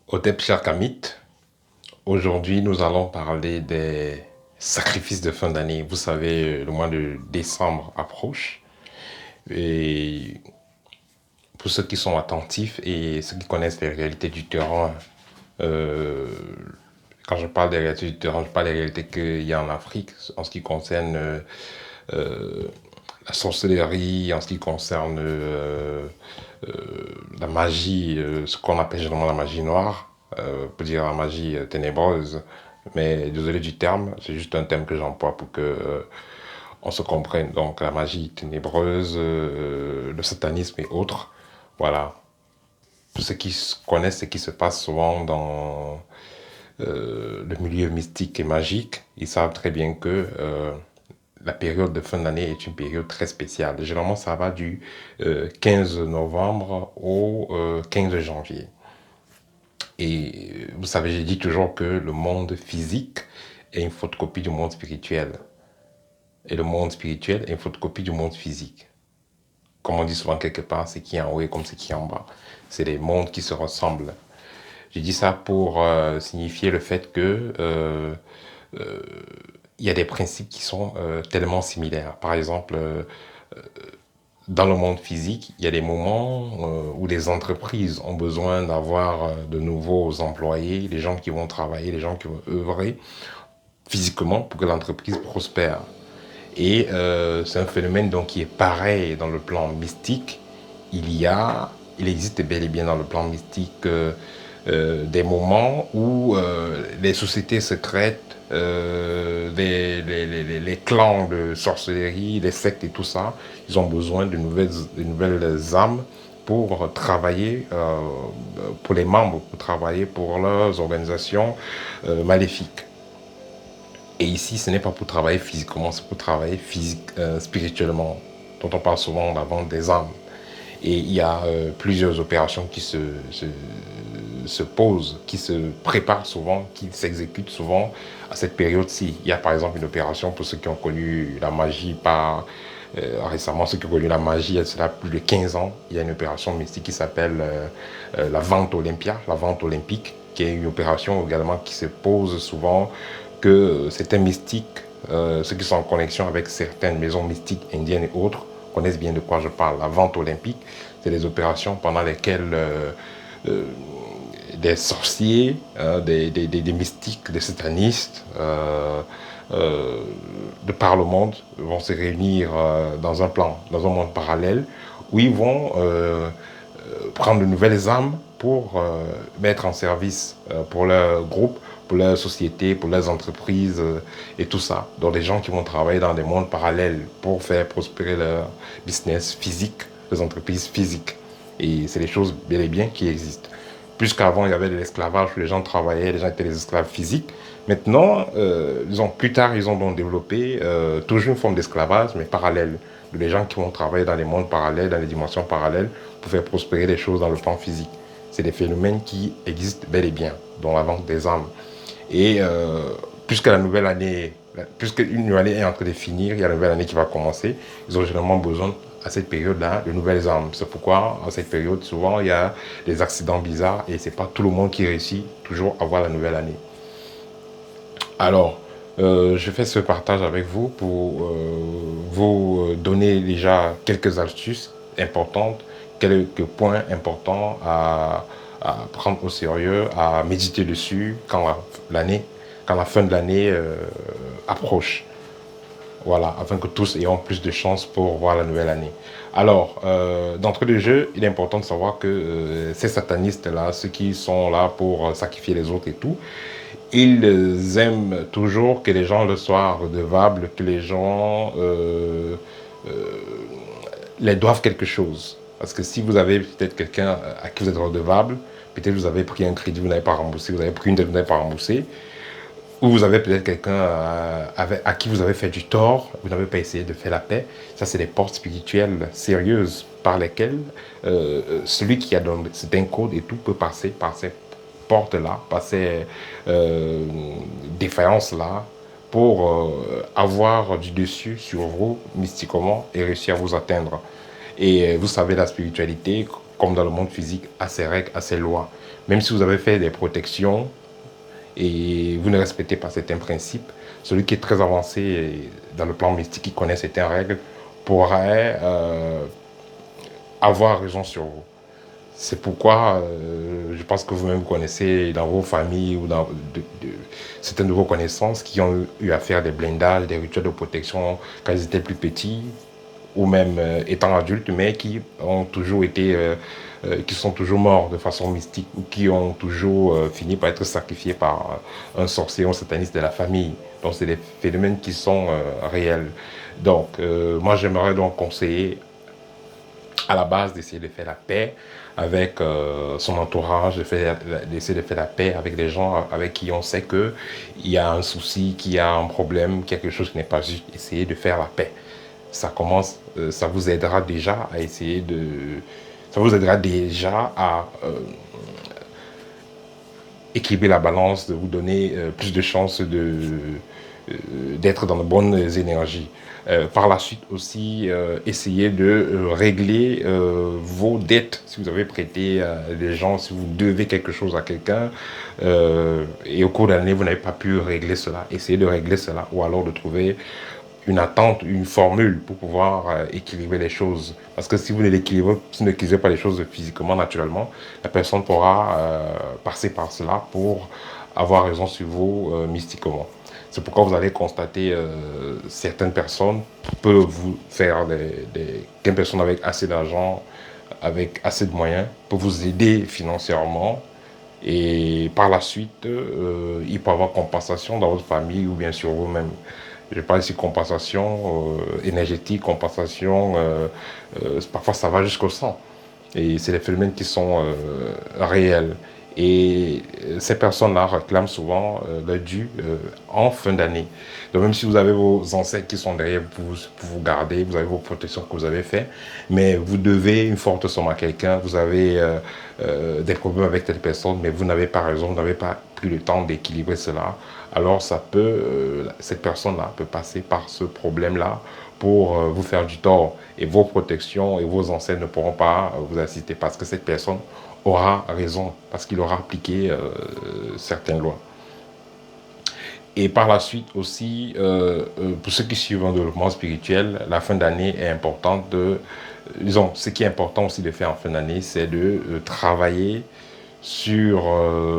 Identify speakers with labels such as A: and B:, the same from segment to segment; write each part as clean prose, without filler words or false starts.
A: Hotep Kamit, aujourd'hui nous allons parler des sacrifices de fin d'année. Vous savez, le mois de décembre approche et pour ceux qui sont attentifs et ceux qui connaissent les réalités du terrain, euh, quand je parle des réalités du terrain, je parle des réalités qu'il y a en Afrique en ce qui concerne euh, la sorcellerie, en ce qui concerne la magie, ce qu'on appelle généralement la magie noire, pour dire la magie ténébreuse. Mais désolé du terme, c'est juste un terme que j'emploie pour que on se comprenne. Donc la magie ténébreuse, le satanisme et autres. Voilà. Pour ceux qui connaissent ce qui se passe souvent dans le milieu mystique et magique, ils savent très bien que la période de fin d'année est une période très spéciale. Généralement, ça va du 15 novembre au 15 janvier. Et vous savez, j'ai dit toujours que le monde physique est une photocopie du monde spirituel. Et le monde spirituel est une photocopie du monde physique. Comme on dit souvent quelque part, ce qui est en haut est comme ce qui est en bas. C'est des mondes qui se ressemblent. J'ai dit ça pour signifier le fait que il y a des principes qui sont tellement similaires. Par exemple, dans le monde physique, il y a des moments où les entreprises ont besoin d'avoir de nouveaux employés, les gens qui vont travailler, les gens qui vont œuvrer physiquement pour que l'entreprise prospère. Et c'est un phénomène donc qui est pareil dans le plan mystique. Il existe bel et bien dans le plan mystique des moments où les sociétés secrètes, les clans de sorcellerie, les sectes et tout ça, ils ont besoin de nouvelles âmes pour travailler, pour les membres, pour travailler pour leurs organisations maléfiques. Et ici, ce n'est pas pour travailler physiquement, c'est pour travailler spirituellement, dont on parle souvent de la vente des âmes. Et il y a plusieurs opérations qui se posent, qui se préparent souvent, qui s'exécutent souvent à cette période-ci. Il y a par exemple une opération pour ceux qui ont connu la magie récemment, ceux qui ont connu la magie, il y a cela plus de 15 ans, il y a une opération mystique qui s'appelle la vente Olympia, la vente olympique, qui est une opération également qui se pose souvent que certains mystiques, ceux qui sont en connexion avec certaines maisons mystiques indiennes et autres, connaissent bien de quoi je parle. La vente olympique, c'est des opérations pendant lesquelles euh, des sorciers, des mystiques, des satanistes de par le monde vont se réunir dans un plan, dans un monde parallèle, où ils vont prendre de nouvelles âmes pour mettre en service pour leur groupe, pour leur société, pour leurs entreprises et tout ça. Donc des gens qui vont travailler dans des mondes parallèles pour faire prospérer leur business physique, les entreprises physiques. Et c'est des choses bel et bien qui existent. Puisqu'avant, il y avait de l'esclavage où les gens travaillaient, les gens étaient des esclaves physiques. Maintenant, disons, plus tard, ils ont donc développé toujours une forme d'esclavage, mais parallèle. Les gens qui vont travailler dans les mondes parallèles, dans les dimensions parallèles, pour faire prospérer les choses dans le plan physique. C'est des phénomènes qui existent bel et bien, dont la vente des âmes. Et puisque la nouvelle année, puisque une nouvelle année est en train de finir, il y a la nouvelle année qui va commencer, ils ont généralement besoin à cette période-là de nouvelles armes. C'est pourquoi à cette période, souvent, il y a des accidents bizarres et c'est pas tout le monde qui réussit toujours à voir la nouvelle année. Alors, je fais ce partage avec vous pour vous donner déjà quelques astuces importantes, quelques points importants à prendre au sérieux, à méditer dessus l'année, quand la fin de l'année approche. Voilà, afin que tous ayons plus de chances pour voir la nouvelle année. Alors, d'entrée de jeu, il est important de savoir que ces satanistes-là, ceux qui sont là pour sacrifier les autres et tout, ils aiment toujours que les gens le soient redevables, que les gens euh, les doivent quelque chose. Parce que si vous avez peut-être quelqu'un à qui vous êtes redevable, peut-être vous avez pris un crédit, vous n'avez pas remboursé, vous avez pris une dette, vous n'avez pas remboursé, ou vous avez peut-être quelqu'un à qui vous avez fait du tort, vous n'avez pas essayé de faire la paix. Ça, c'est des portes spirituelles sérieuses par lesquelles celui qui a donné un code et tout peut passer par ces portes-là, par ces défaillances-là, pour avoir du dessus sur vous mystiquement et réussir à vous atteindre. Et vous savez, la spiritualité, comme dans le monde physique, a ses règles, a ses lois. Même si vous avez fait des protections et vous ne respectez pas certains principes, celui qui est très avancé dans le plan mystique, qui connaît certaines règles, pourrait avoir raison sur vous. C'est pourquoi je pense que vous-même connaissez dans vos familles ou dans certaines de vos connaissances qui ont eu à faire des blindages, des rituels de protection quand ils étaient plus petits ou même étant adultes, mais qui ont toujours été, qui sont toujours morts de façon mystique ou qui ont toujours fini par être sacrifiés par un sorcier ou un sataniste de la famille. Donc c'est des phénomènes qui sont réels. Donc moi j'aimerais donc conseiller à la base d'essayer de faire la paix avec son entourage, d'essayer de faire la paix avec des gens avec qui on sait qu'il y a un souci, qu'il y a un problème, qu'il y a quelque chose qui n'est pas juste. Essayer de faire la paix. Ça commence, ça vous aidera déjà à essayer de... Ça vous aidera déjà à équilibrer la balance, de vous donner plus de chances d'être dans de bonnes énergies. Par la suite aussi, essayez de régler vos dettes. Si vous avez prêté à des gens, si vous devez quelque chose à quelqu'un, et au cours de l'année, vous n'avez pas pu régler cela, essayez de régler cela, ou alors de trouver une attente, une formule pour pouvoir équilibrer les choses. Parce que si vous n'équilibrez pas les choses physiquement, naturellement, la personne pourra passer par cela pour avoir raison sur vous mystiquement. C'est pourquoi vous allez constater certaines personnes peuvent vous faire qu'une personne avec assez d'argent, avec assez de moyens, peut vous aider financièrement et par la suite, il peut y avoir compensation dans votre famille ou bien sur vous-même. Je parle ici compensation énergétique, compensation, parfois ça va jusqu'au sang. Et c'est des phénomènes qui sont réels. Et ces personnes-là réclament souvent le dû en fin d'année. Donc même si vous avez vos ancêtres qui sont derrière pour vous garder, vous avez vos protections que vous avez faites, mais vous devez une forte somme à quelqu'un, vous avez des problèmes avec telle personne, mais vous n'avez pas raison, vous n'avez pas pris le temps d'équilibrer cela, alors ça peut, cette personne-là peut passer par ce problème-là pour vous faire du tort. Et vos protections et vos ancêtres ne pourront pas vous assister parce que cette personne aura raison, parce qu'il aura appliqué certaines lois. Et par la suite aussi, pour ceux qui suivent un développement spirituel, la fin d'année est importante disons, ce qui est important aussi de faire en fin d'année, c'est de travailler sur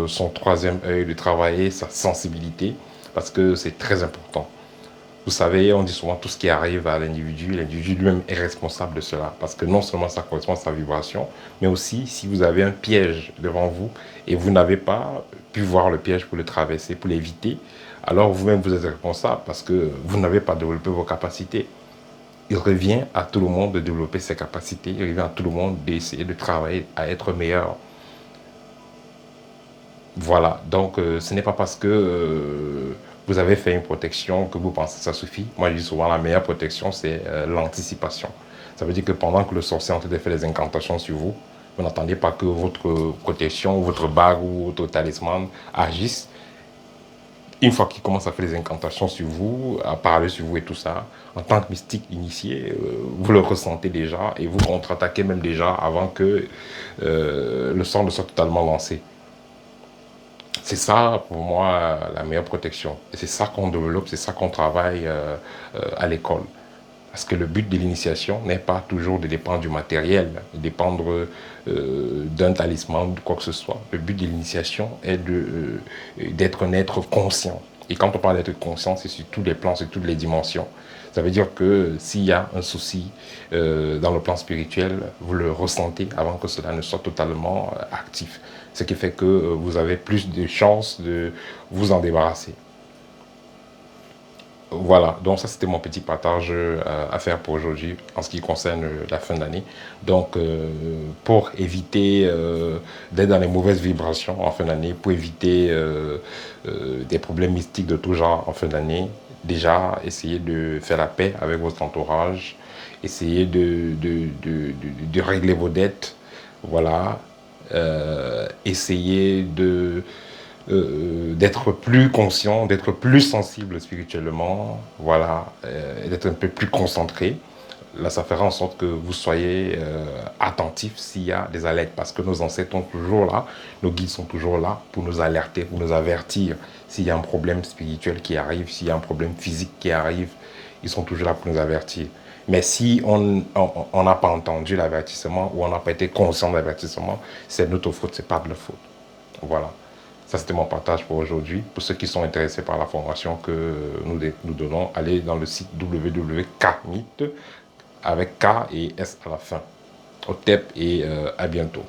A: son troisième œil, de travailler sa sensibilité, parce que c'est très important. Vous savez, on dit souvent tout ce qui arrive à l'individu lui-même est responsable de cela. Parce que non seulement ça correspond à sa vibration, mais aussi si vous avez un piège devant vous et vous n'avez pas pu voir le piège pour le traverser, pour l'éviter, alors vous-même vous êtes responsable parce que vous n'avez pas développé vos capacités. Il revient à tout le monde de développer ses capacités, il revient à tout le monde d'essayer de travailler à être meilleur. Voilà, donc ce n'est pas parce que vous avez fait une protection que vous pensez que ça suffit. Moi, je dis souvent la meilleure protection, c'est l'anticipation. Ça veut dire que pendant que le sorcier est en train de faire des incantations sur vous, vous n'attendez pas que votre protection, votre bague ou votre talisman agisse. Une fois qu'il commence à faire des incantations sur vous, à parler sur vous et tout ça, en tant que mystique initié, vous le ressentez déjà et vous contre-attaquez même déjà avant que le sort ne soit totalement lancé. C'est ça, pour moi, la meilleure protection. Et c'est ça qu'on développe, c'est ça qu'on travaille à l'école. Parce que le but de l'initiation n'est pas toujours de dépendre du matériel, de dépendre d'un talisman, de quoi que ce soit. Le but de l'initiation est d'être un être conscient. Et quand on parle d'être conscient, c'est sur tous les plans, sur toutes les dimensions. Ça veut dire que s'il y a un souci dans le plan spirituel, vous le ressentez avant que cela ne soit totalement actif. Ce qui fait que vous avez plus de chances de vous en débarrasser. Voilà, donc ça c'était mon petit partage à faire pour aujourd'hui en ce qui concerne la fin d'année. Donc pour éviter d'être dans les mauvaises vibrations en fin d'année, pour éviter des problèmes mystiques de tout genre en fin d'année, déjà essayez de faire la paix avec votre entourage, essayez de régler vos dettes, voilà, essayez d'être plus conscient, d'être plus sensible spirituellement, voilà, d'être un peu plus concentré. là, ça fera en sorte que vous soyez attentifs s'il y a des alertes, parce que nos ancêtres sont toujours là, nos guides sont toujours là pour nous alerter, pour nous avertir s'il y a un problème spirituel qui arrive, s'il y a un problème physique qui arrive, ils sont toujours là pour nous avertir. Mais si on n'a pas entendu l'avertissement ou on n'a pas été conscient de l'avertissement, c'est notre faute, c'est pas de leur faute. Voilà. Ça, c'était mon partage pour aujourd'hui. Pour ceux qui sont intéressés par la formation que nous donnons, allez dans le site www.kmit avec K et S à la fin. Au TEP et à bientôt.